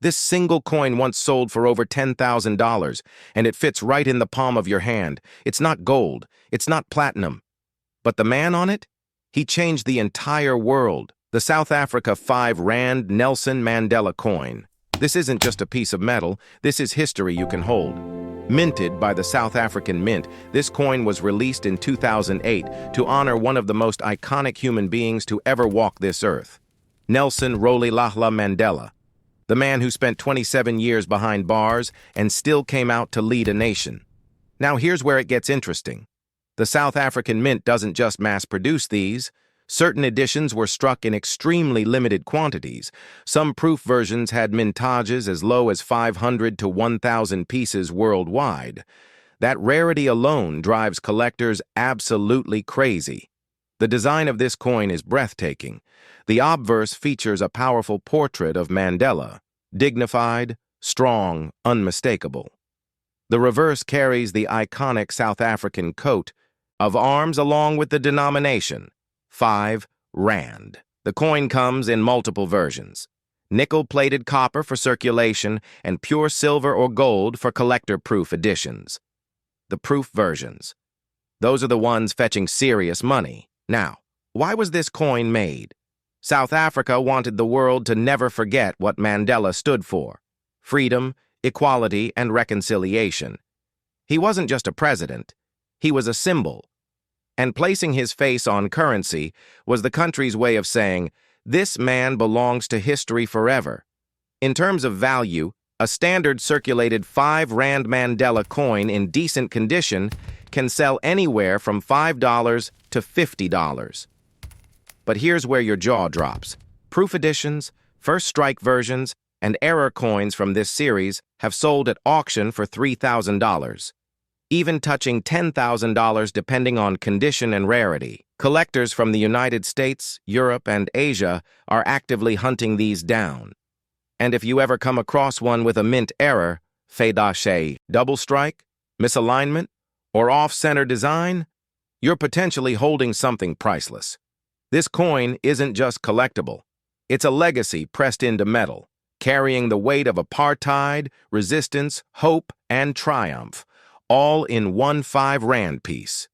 This single coin once sold for over $10,000, and it fits right in the palm of your hand. It's not gold, it's not platinum. But the man on it? He changed the entire world. The South Africa 5 Rand Nelson Mandela Coin. This isn't just a piece of metal, this is history you can hold. Minted by the South African Mint, this coin was released in 2008 to honor one of the most iconic human beings to ever walk this earth, Nelson Mandela, the man who spent 27 years behind bars and still came out to lead a nation. Now here's where it gets interesting. The South African Mint doesn't just mass-produce these. Certain editions were struck in extremely limited quantities. Some proof versions had mintages as low as 500 to 1,000 pieces worldwide. That rarity alone drives collectors absolutely crazy. The design of this coin is breathtaking. The obverse features a powerful portrait of Mandela, dignified, strong, unmistakable. The reverse carries the iconic South African coat of arms along with the denomination, 5 Rand. The coin comes in multiple versions: nickel-plated copper for circulation and pure silver or gold for collector-proof editions. The proof versions. Those are the ones fetching serious money. Now, why was this coin made? South Africa wanted the world to never forget what Mandela stood for: freedom, equality, and reconciliation. He wasn't just a president, he was a symbol. And placing his face on currency was the country's way of saying, this man belongs to history forever. In terms of value, a standard circulated 5 Rand Mandela coin in decent condition can sell anywhere from $5 to $50. But here's where your jaw drops. Proof editions, first strike versions, and error coins from this series have sold at auction for $3,000. Even touching $10,000 depending on condition and rarity. Collectors from the United States, Europe, and Asia are actively hunting these down. And if you ever come across one with a mint error, fade, double strike, misalignment, or off-center design, you're potentially holding something priceless. This coin isn't just collectible. It's a legacy pressed into metal, carrying the weight of apartheid, resistance, hope, and triumph, all in one 5 Rand piece.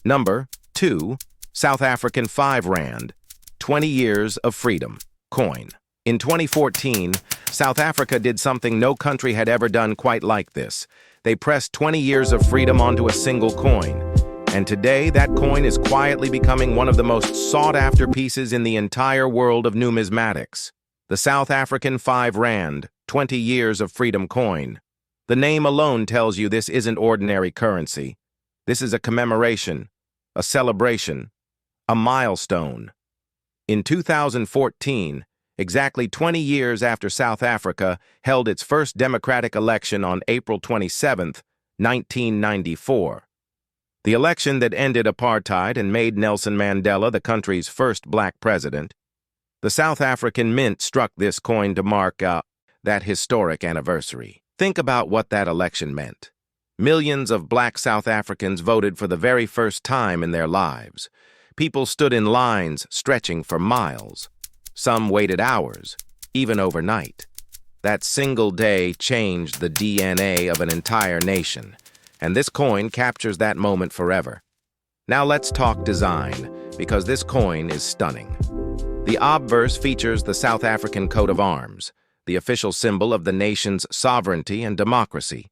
Number 2, South African 5 Rand, 20 Years of Freedom, coin. In 2014, South Africa did something no country had ever done quite like this. They pressed 20 years of freedom onto a single coin. And today, that coin is quietly becoming one of the most sought-after pieces in the entire world of numismatics. The South African 5 Rand, 20 Years of Freedom coin. The name alone tells you this isn't ordinary currency. This is a commemoration, a celebration, a milestone. In 2014, exactly 20 years after South Africa held its first democratic election on April 27, 1994. The election that ended apartheid and made Nelson Mandela the country's first black president. The South African Mint struck this coin to mark that historic anniversary. Think about what that election meant. Millions of black South Africans voted for the very first time in their lives. People stood in lines stretching for miles. Some waited hours, even overnight. That single day changed the DNA of an entire nation, and this coin captures that moment forever. Now let's talk design, because this coin is stunning. The obverse features the South African coat of arms, the official symbol of the nation's sovereignty and democracy.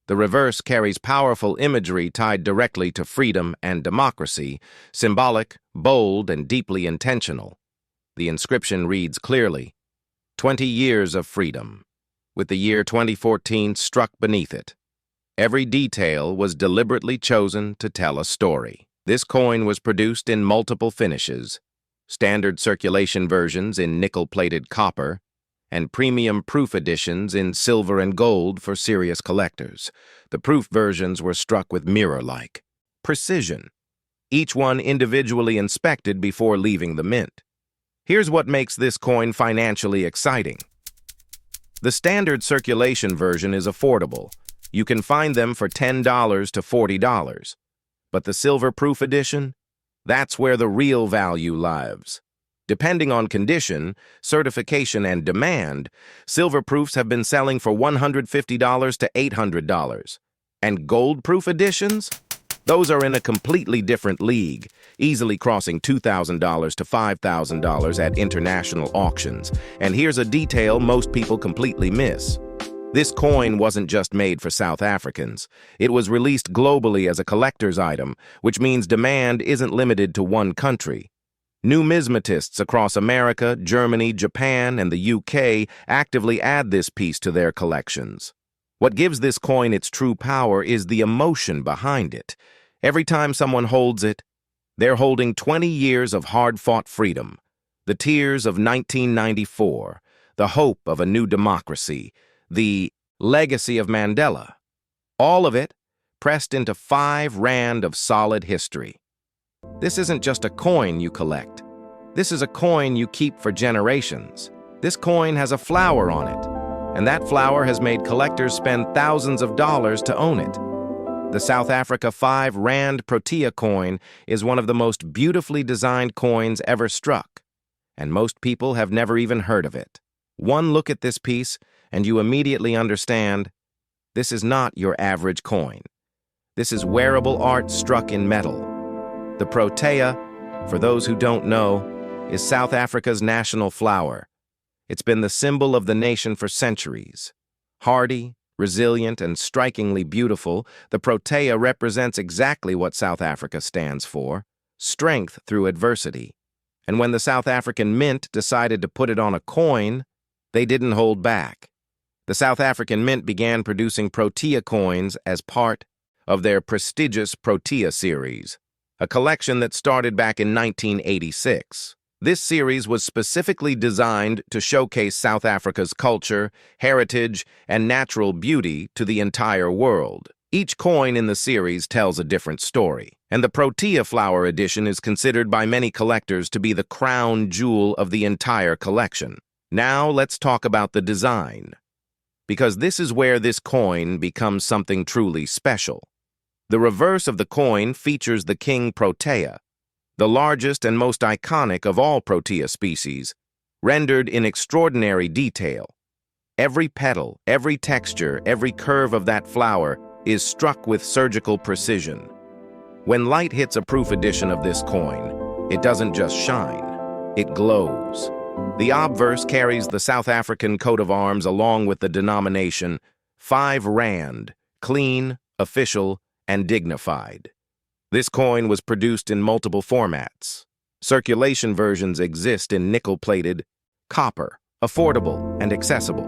The reverse carries powerful imagery tied directly to freedom and democracy, symbolic, bold, and deeply intentional. The inscription reads clearly, 20 Years of Freedom, with the year 2014 struck beneath it. Every detail was deliberately chosen to tell a story. This coin was produced in multiple finishes, standard circulation versions in nickel-plated copper, and premium proof editions in silver and gold for serious collectors. The proof versions were struck with mirror-like precision, each one individually inspected before leaving the mint. Here's what makes this coin financially exciting. The standard circulation version is affordable. You can find them for $10 to $40. But the silver proof edition? That's where the real value lies. Depending on condition, certification, and demand, silver proofs have been selling for $150 to $800. And gold-proof editions? Those are in a completely different league, easily crossing $2,000 to $5,000 at international auctions. And here's a detail most people completely miss. This coin wasn't just made for South Africans. It was released globally as a collector's item, which means demand isn't limited to one country. Numismatists across America, Germany, Japan, and the UK actively add this piece to their collections. What gives this coin its true power is the emotion behind it. Every time someone holds it, they're holding 20 years of hard-fought freedom, the tears of 1994, the hope of a new democracy, the legacy of Mandela. All of it pressed into 5 rand of solid history. This isn't just a coin you collect. This is a coin you keep for generations. This coin has a flower on it, and that flower has made collectors spend thousands of dollars to own it. The South Africa 5 Rand Protea coin is one of the most beautifully designed coins ever struck, and most people have never even heard of it. One look at this piece, and you immediately understand this is not your average coin. This is wearable art struck in metal. The Protea, for those who don't know, is South Africa's national flower. It's been the symbol of the nation for centuries. Hardy, resilient, and strikingly beautiful, the Protea represents exactly what South Africa stands for: strength through adversity. And when the South African Mint decided to put it on a coin, they didn't hold back. The South African Mint began producing Protea coins as part of their prestigious Protea series, a collection that started back in 1986. This series was specifically designed to showcase South Africa's culture, heritage, and natural beauty to the entire world. Each coin in the series tells a different story, and the Protea Flower edition is considered by many collectors to be the crown jewel of the entire collection. Now let's talk about the design, because this is where this coin becomes something truly special. The reverse of the coin features the King Protea, the largest and most iconic of all Protea species, rendered in extraordinary detail. Every petal, every texture, every curve of that flower is struck with surgical precision. When light hits a proof edition of this coin, it doesn't just shine, it glows. The obverse carries the South African coat of arms along with the denomination 5 Rand, clean, official, and dignified. This coin was produced in multiple formats. Circulation versions exist in nickel-plated, copper, affordable, and accessible.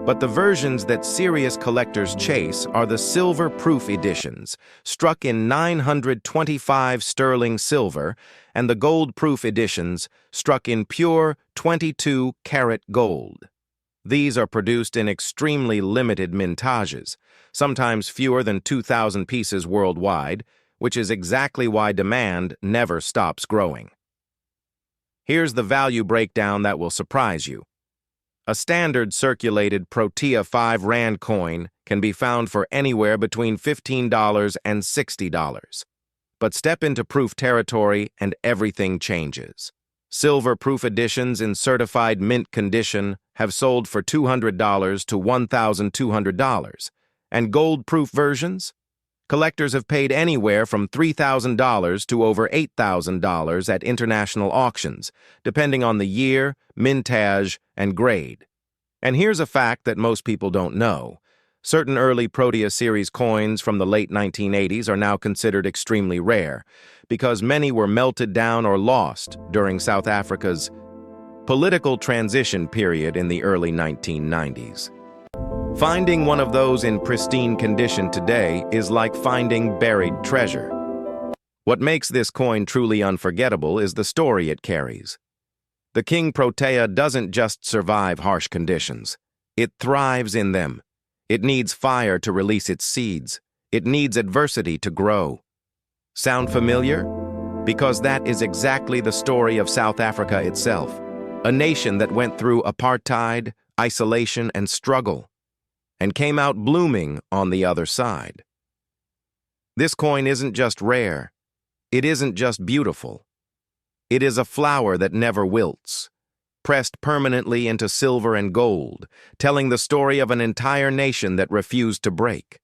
But the versions that serious collectors chase are the silver-proof editions, struck in 925 sterling silver, and the gold-proof editions, struck in pure 22-karat gold. These are produced in extremely limited mintages, sometimes fewer than 2,000 pieces worldwide, which is exactly why demand never stops growing. Here's the value breakdown that will surprise you. A standard circulated Protea 5 Rand coin can be found for anywhere between $15 and $60. But step into proof territory and everything changes. Silver-proof editions in certified mint condition have sold for $200 to $1,200, and gold-proof versions? Collectors have paid anywhere from $3,000 to over $8,000 at international auctions, depending on the year, mintage, and grade. And here's a fact that most people don't know. Certain early Protea series coins from the late 1980s are now considered extremely rare, because many were melted down or lost during South Africa's political transition period in the early 1990s. Finding one of those in pristine condition today is like finding buried treasure. What makes this coin truly unforgettable is the story it carries. The King Protea doesn't just survive harsh conditions. It thrives in them. It needs fire to release its seeds. It needs adversity to grow. Sound familiar? Because that is exactly the story of South Africa itself, a nation that went through apartheid, isolation, and struggle, and came out blooming on the other side. This coin isn't just rare. It isn't just beautiful. It is a flower that never wilts, pressed permanently into silver and gold, telling the story of an entire nation that refused to break.